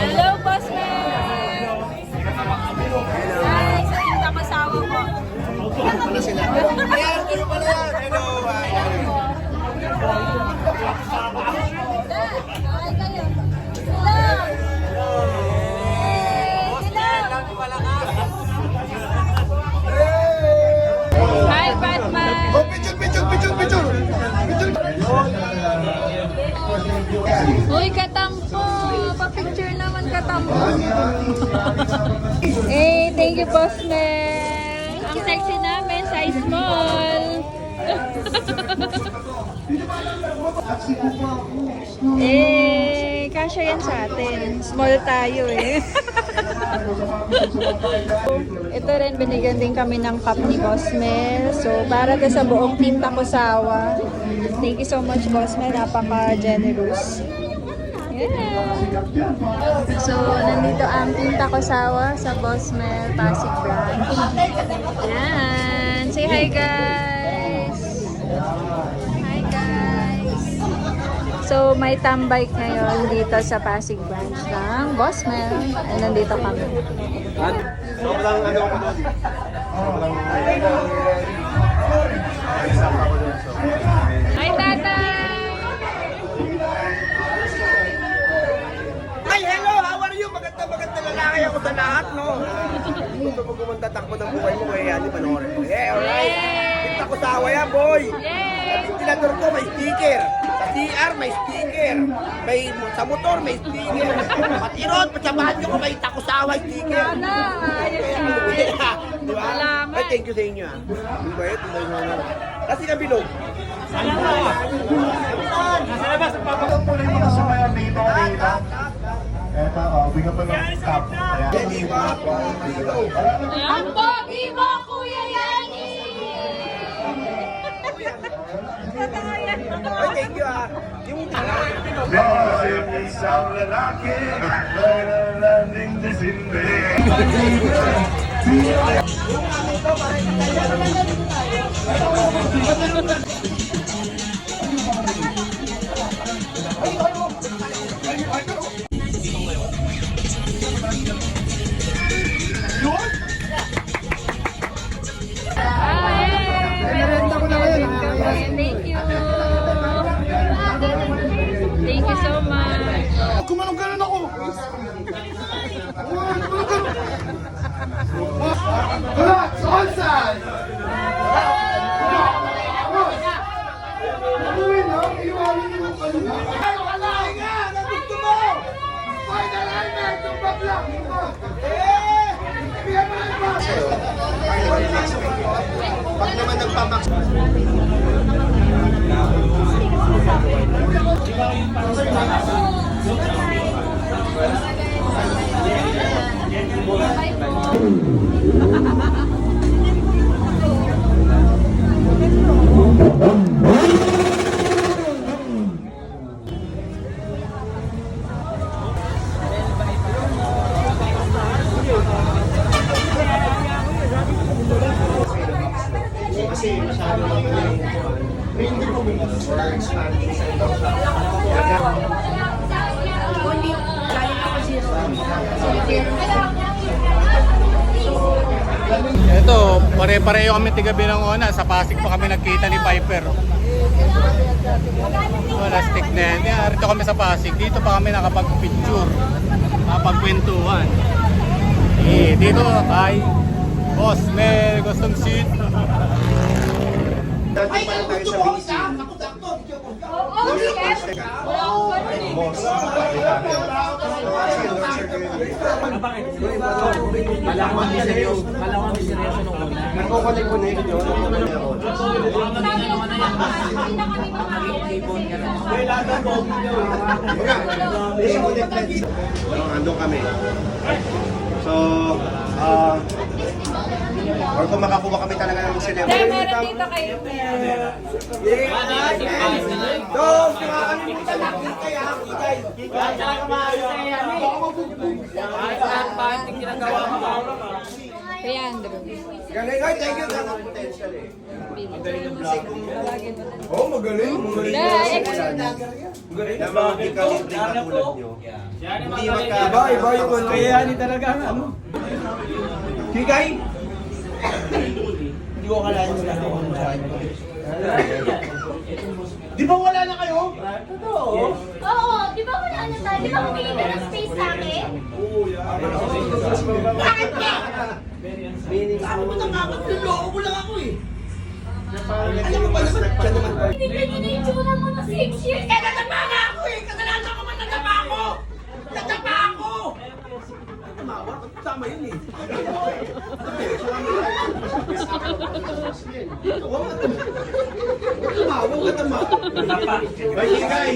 Hello, Boss Mel! Hi, sa yung kasawa ko. Pala sila. Ayan, kayo pala yan. Hello. Hi kayo. Hello! Hi, Batman! Oh, picture. Uy, katampo! Pa-picture naman, katampo! Eh, thank you, Boss Mel! Ang sexy namin, size small! Eh, kasya yan sa atin. Small tayo eh. Ito rin, binigyan din kami ng cup ni Boss Mel. So, para to sa buong team Takosawa. Thank you so much, Boss Mel. Napaka-generous. Yeah. So, nandito ang team Takosawa sa Boss Mel Pasig branch. Yan. Say hi, guys! Hi, guys! So, may tambike ngayon dito sa Pasig branch ng Boss Mel. And nandito kami. Sobrang ano ako doon. Sobrang Hi, Tatay! Ay, hello! How are you? Maganda lalaki ako sa lahat, no? Gusto mo kumanta takbo ng buhay mo, kaya yan, panoorin mo. Yeah, alright. Kita ko sa awa yan, boy. Sa ventilador ko, may sticker. Sa CR, may sticker. Sa motor, may sticker. Pati ron, patsamahan nyo ko, may takusawa sticker. Di ba? Ay, thank you sa inyo, ha. Di ba yun? Kasi kabilog. Nasa labas, papagpulay mo na sa mga dito. Eto, bigyan pa ng cup. Ang pogi mo, Kuya Yani! Ay, thank you, ha. Yung Dahil isang lalaki, nalalanding disinde. Thank you! Thank you so much! Kumalong-galon ako. Tara, sa onside! Uy, no? Iwanin mo kanina. Ay, wala nga! Nandito mo! Find alignment! Yung bakla! Eh! Bigyan mo lang ba? Pag naman nagpamak. Kasi masyado lang hindi ko for expanding sa ito. Ito, pare-pareho kami tigabi ng una. Sa Pasig pa kami nagkita ni Piper. Wala stick na yan. Dito kami sa Pasig. Dito pa kami nakapag-picture. Nakapag-kwentuhan. Dito ay Boss Mel Custom Seat. Ay, gusto mo isa? Boss. Malawang di seryoso nung una. Nagko-connect ko na yun. Andun kami. So, or kung makakuha kami talaga ng cinema. Meron dito kayo. Dog, nakakalimutan natin kaya guys. Kaya Andrew. Galing, ay, thank you. Sa potential eh. Palagi mo na. Oh, magaling. Magaling. Magaling. Yung mga kikalibre katulad nyo. Hindi Iba yung ano. Kaya ni talaga ang ano. Kikay? Hindi ko kalahin sila ako kung saan. Di ba wala na kayo? Oo, di ba wala na tayo? Di ba humingi ka ng space sa akin? Bakit ka? Sabi mo na nga, niloko mo lang ako eh. Alam mo ba naman? Siya naman. Tinignan niyo na yung tsura mo na 6 years. Eh, natapa nga ako eh! Kadalasan ko man natapa ako! Natapa ako! Tumawa, tama yun eh. Tumawa ka tama. Ay, Kikay!